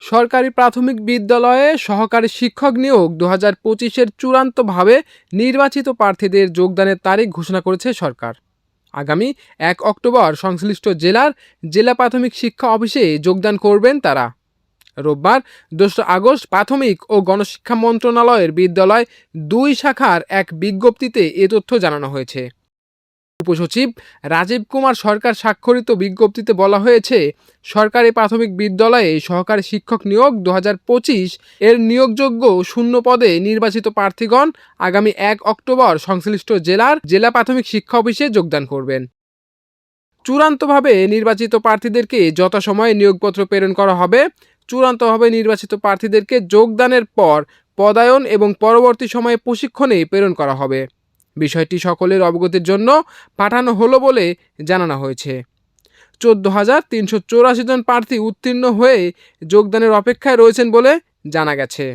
সরকারি প্রাথমিক বিদ্যালয়ে সহকারী শিক্ষক নিয়োগ 2025-এর চূড়ান্তভাবে নির্বাচিত প্রার্থীদের যোগদানের তারিখ ঘোষণা করেছে সরকার। আগামী 1 অক্টোবর সংশ্লিষ্ট জেলার জেলা প্রাথমিক শিক্ষা অফিসে যোগদান করবেন তারা। রোববার 2 আগস্ট প্রাথমিক ও গণশিক্ষা মন্ত্রণালয়ের বিদ্যালয় 2 শাখার এক বিজ্ঞপ্তিতে এ তথ্য জানানো হয়েছে। উপসচিব রাজীব কুমার সরকার স্বাক্ষরিত বিজ্ঞপ্তিতে বলা হয়েছে, সরকারি প্রাথমিক বিদ্যালয়ে সহকারী শিক্ষক নিয়োগ 2025 এর নিয়োগযোগ্য শূন্য পদে নির্বাচিত প্রার্থীগণ আগামী 1 অক্টোবর সংশ্লিষ্ট জেলার জেলা প্রাথমিক শিক্ষা অফিসে যোগদান করবেন। চূড়ান্তভাবে নির্বাচিত প্রার্থীদেরকে যথাসময়ে নিয়োগপত্র প্রেরণ করা হবে। চূড়ান্তভাবে নির্বাচিত প্রার্থীদেরকে যোগদানের পর পদায়ন এবং পরবর্তী সময়ে প্রশিক্ষণে প্রেরণ করা হবে। বিষয়টি সকলের অবগতির জন্য পাঠানো হলো বলে জানানো হয়েছে। 14,384 জন প্রার্থী উত্তীর্ণ হয়ে যোগদানের অপেক্ষায় রয়েছেন বলে জানা গেছে।